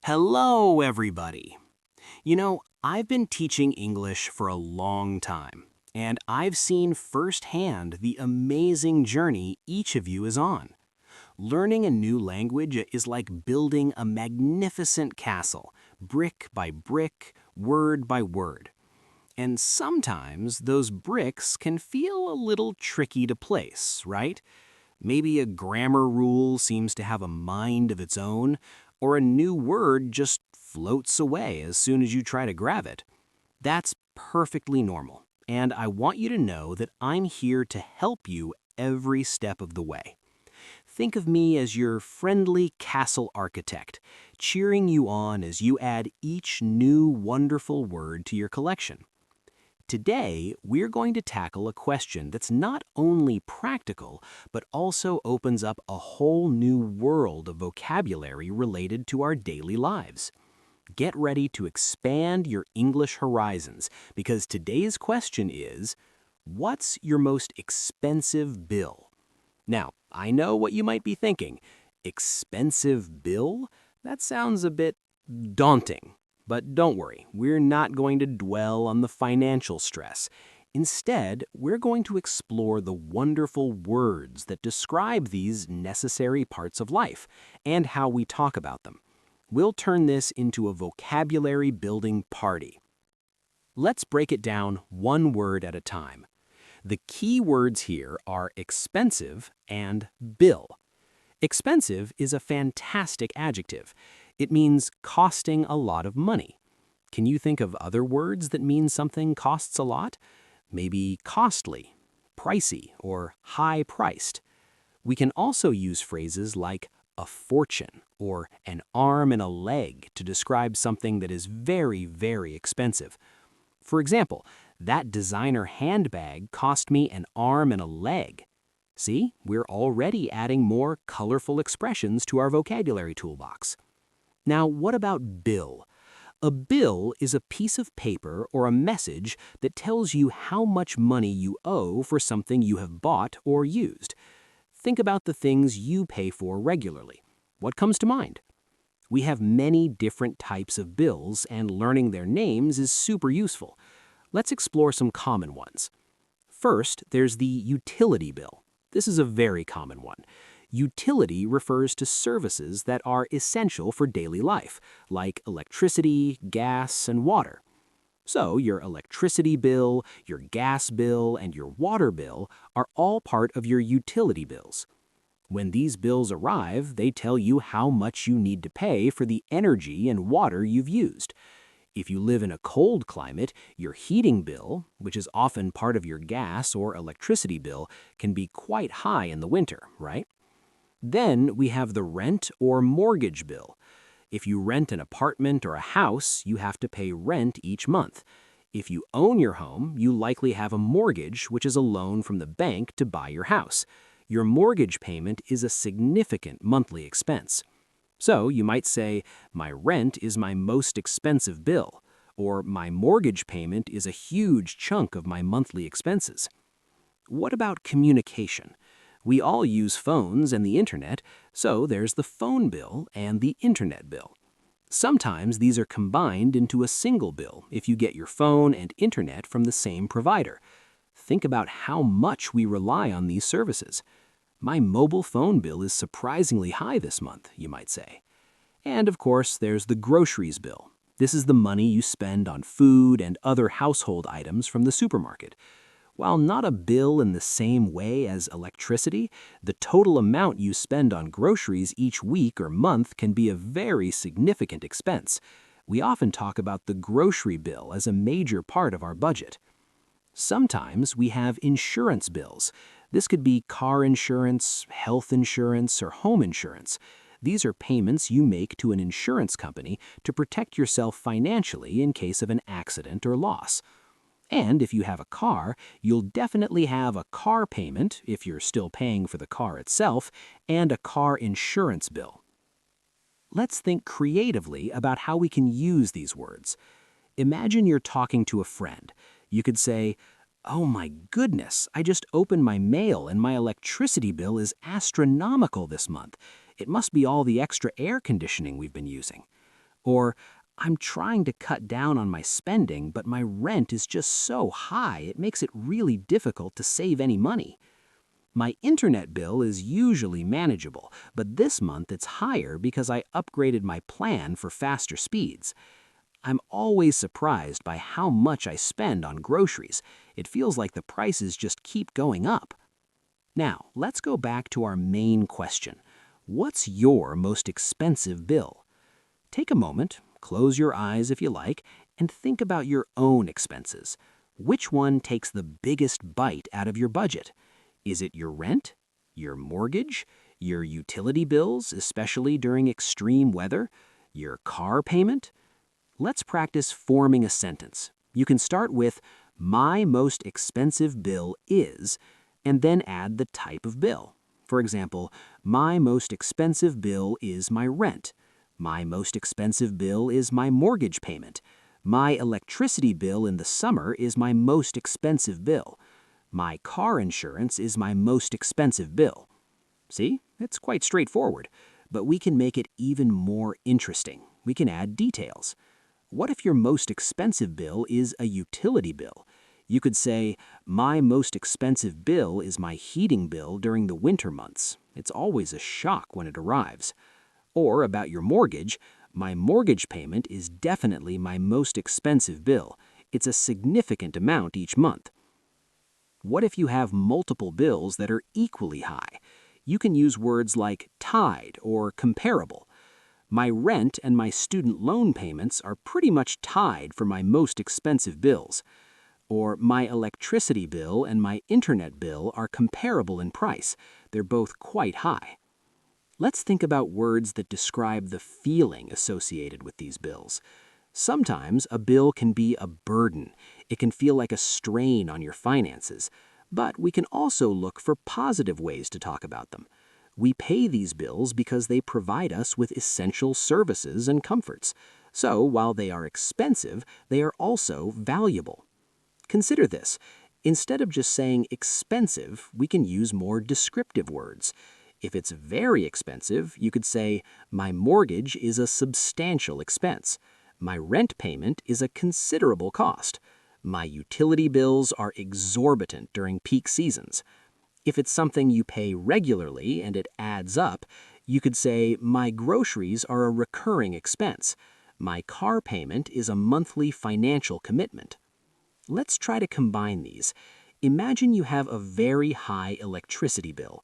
Hello, everybody. I've been teaching English for a long time, and I've seen firsthand the amazing journey each of you is on. Learning a new language is like building a magnificent castle, brick by brick, word by word. And sometimes those bricks can feel a little tricky to place, right? Maybe a grammar rule seems to have a mind of its own, or a new word just floats away as soon as you try to grab it. That's perfectly normal, and I want you to know that I'm here to help you every step of the way. Think of me as your friendly castle architect, cheering you on as you add each new wonderful word to your collection. Today, we're going to tackle a question that's not only practical, but also opens up a whole new world of vocabulary related to our daily lives. Get ready to expand your English horizons because today's question is, what's your most expensive bill? Now, I know what you might be thinking. Expensive bill? That sounds a bit daunting. But don't worry, we're not going to dwell on the financial stress. Instead, we're going to explore the wonderful words that describe these necessary parts of life and how we talk about them. We'll turn this into a vocabulary building party. Let's break it down one word at a time. The key words here are expensive and bill. Expensive is a fantastic adjective. It means costing a lot of money. Can you think of other words that mean something costs a lot? Maybe costly, pricey, or high-priced. We can also use phrases like a fortune or an arm and a leg to describe something that is very, very expensive. For example, that designer handbag cost me an arm and a leg. See, we're already adding more colorful expressions to our vocabulary toolbox. Now, what about bill? A bill is a piece of paper or a message that tells you how much money you owe for something you have bought or used. Think about the things you pay for regularly. What comes to mind? We have many different types of bills, and learning their names is super useful. Let's explore some common ones. First, there's the utility bill. This is a very common one. Utility refers to services that are essential for daily life, like electricity, gas, and water. So your electricity bill, your gas bill, and your water bill are all part of your utility bills. When these bills arrive, they tell you how much you need to pay for the energy and water you've used. If you live in a cold climate, your heating bill, which is often part of your gas or electricity bill, can be quite high in the winter, right? Then we have the rent or mortgage bill. If you rent an apartment or a house, you have to pay rent each month. If you own your home, you likely have a mortgage, which is a loan from the bank to buy your house. Your mortgage payment is a significant monthly expense. So you might say, my rent is my most expensive bill, or my mortgage payment is a huge chunk of my monthly expenses. What about communication? We all use phones and the internet, so there's the phone bill and the internet bill. Sometimes these are combined into a single bill if you get your phone and internet from the same provider. Think about how much we rely on these services. My mobile phone bill is surprisingly high this month, you might say. And of course, there's the groceries bill. This is the money you spend on food and other household items from the supermarket. While not a bill in the same way as electricity, the total amount you spend on groceries each week or month can be a very significant expense. We often talk about the grocery bill as a major part of our budget. Sometimes we have insurance bills. This could be car insurance, health insurance, or home insurance. These are payments you make to an insurance company to protect yourself financially in case of an accident or loss. And if you have a car, you'll definitely have a car payment, if you're still paying for the car itself, and a car insurance bill. Let's think creatively about how we can use these words. Imagine you're talking to a friend. You could say, "Oh my goodness, I just opened my mail and my electricity bill is astronomical this month. It must be all the extra air conditioning we've been using." Or, I'm trying to cut down on my spending, but my rent is just so high it makes it really difficult to save any money. My internet bill is usually manageable, but this month it's higher because I upgraded my plan for faster speeds. I'm always surprised by how much I spend on groceries. It feels like the prices just keep going up. Now, let's go back to our main question. What's your most expensive bill? Take a moment, close your eyes if you like, and think about your own expenses. Which one takes the biggest bite out of your budget? Is it your rent? Your mortgage? Your utility bills, especially during extreme weather? Your car payment? Let's practice forming a sentence. You can start with, my most expensive bill is, and then add the type of bill. For example, my most expensive bill is my rent. My most expensive bill is my mortgage payment. My electricity bill in the summer is my most expensive bill. My car insurance is my most expensive bill. See, it's quite straightforward, but we can make it even more interesting. We can add details. What if your most expensive bill is a utility bill? You could say, my most expensive bill is my heating bill during the winter months. It's always a shock when it arrives. Or about your mortgage, my mortgage payment is definitely my most expensive bill. It's a significant amount each month. What if you have multiple bills that are equally high? You can use words like tied or comparable. My rent and my student loan payments are pretty much tied for my most expensive bills. Or my electricity bill and my internet bill are comparable in price. They're both quite high. Let's think about words that describe the feeling associated with these bills. Sometimes a bill can be a burden. It can feel like a strain on your finances. But we can also look for positive ways to talk about them. We pay these bills because they provide us with essential services and comforts. So while they are expensive, they are also valuable. Consider this. Instead of just saying expensive, we can use more descriptive words. If it's very expensive, you could say, my mortgage is a substantial expense. My rent payment is a considerable cost. My utility bills are exorbitant during peak seasons. If it's something you pay regularly and it adds up, you could say, my groceries are a recurring expense. My car payment is a monthly financial commitment. Let's try to combine these. Imagine you have a very high electricity bill.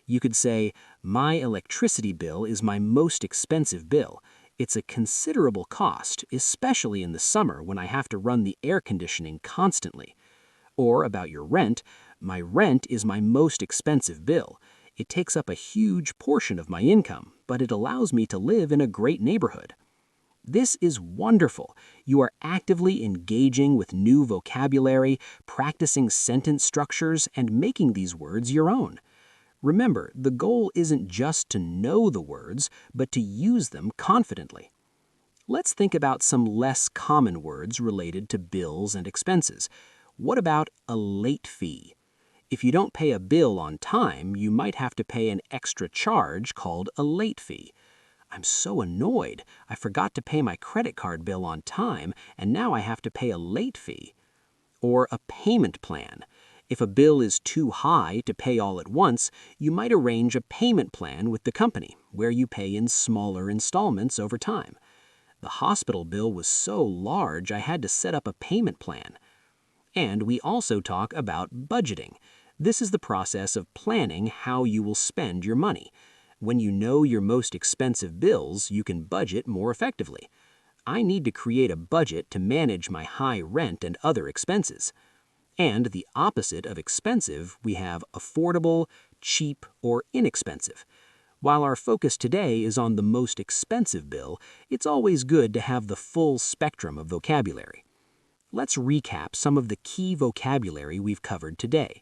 You could say, my electricity bill is my most expensive bill. It's a considerable cost, especially in the summer when I have to run the air conditioning constantly. Or about your rent, my rent is my most expensive bill. It takes up a huge portion of my income, but it allows me to live in a great neighborhood. This is wonderful. You are actively engaging with new vocabulary, practicing sentence structures, and making these words your own. Remember, the goal isn't just to know the words, but to use them confidently. Let's think about some less common words related to bills and expenses. What about a late fee? If you don't pay a bill on time, you might have to pay an extra charge called a late fee. I'm so annoyed. I forgot to pay my credit card bill on time, and now I have to pay a late fee. Or a payment plan. If a bill is too high to pay all at once, you might arrange a payment plan with the company, where you pay in smaller installments over time. The hospital bill was so large I had to set up a payment plan. And we also talk about budgeting. This is the process of planning how you will spend your money. When you know your most expensive bills, you can budget more effectively. I need to create a budget to manage my high rent and other expenses. And the opposite of expensive, we have affordable, cheap, or inexpensive. While our focus today is on the most expensive bill, it's always good to have the full spectrum of vocabulary. Let's recap some of the key vocabulary we've covered today.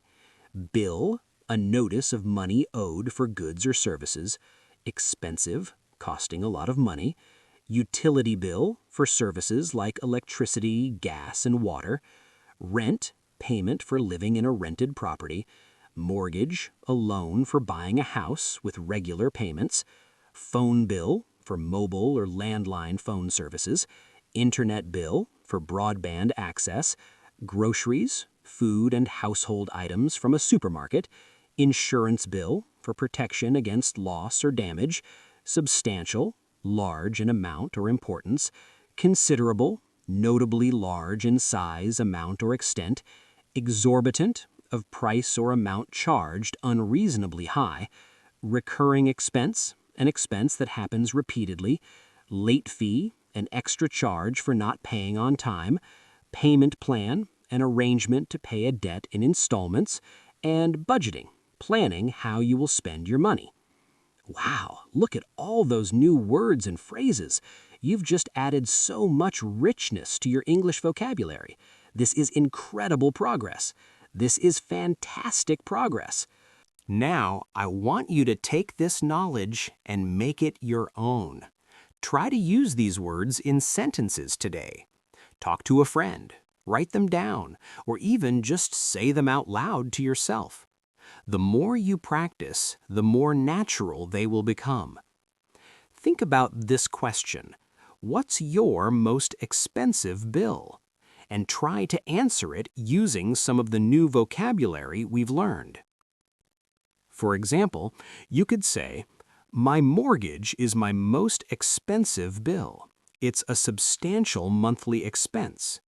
Bill, a notice of money owed for goods or services. Expensive, costing a lot of money. Utility bill, for services like electricity, gas, and water. Rent, payment for living in a rented property. Mortgage, a loan for buying a house with regular payments. Phone bill, for mobile or landline phone services, internet bill for broadband access, groceries, food and household items from a supermarket, insurance bill for protection against loss or damage, substantial, large in amount or importance, considerable, notably large in size, amount, or extent, exorbitant, of price or amount charged unreasonably high, recurring expense, an expense that happens repeatedly, late fee, an extra charge for not paying on time, payment plan, an arrangement to pay a debt in installments, and budgeting, planning how you will spend your money. Wow, look at all those new words and phrases. You've just added so much richness to your English vocabulary. This is incredible progress. This is fantastic progress. Now, I want you to take this knowledge and make it your own. Try to use these words in sentences today. Talk to a friend, write them down, or even just say them out loud to yourself. The more you practice, the more natural they will become. Think about this question: what's your most expensive bill? And try to answer it using some of the new vocabulary we've learned. For example, you could say, "My mortgage is my most expensive bill. It's a substantial monthly expense."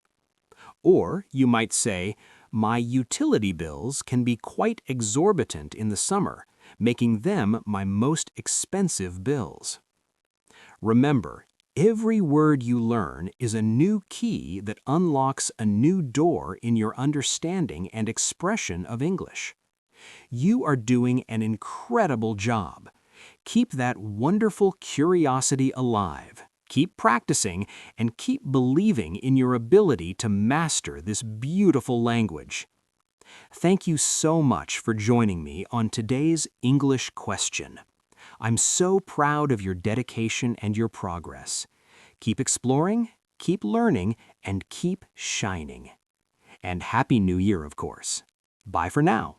Or you might say, "My utility bills can be quite exorbitant in the summer, making them my most expensive bills." Remember, every word you learn is a new key that unlocks a new door in your understanding and expression of English. You are doing an incredible job. Keep that wonderful curiosity alive. Keep practicing and keep believing in your ability to master this beautiful language. Thank you so much for joining me on today's English question. I'm so proud of your dedication and your progress. Keep exploring, keep learning, and keep shining. And Happy New Year, of course. Bye for now.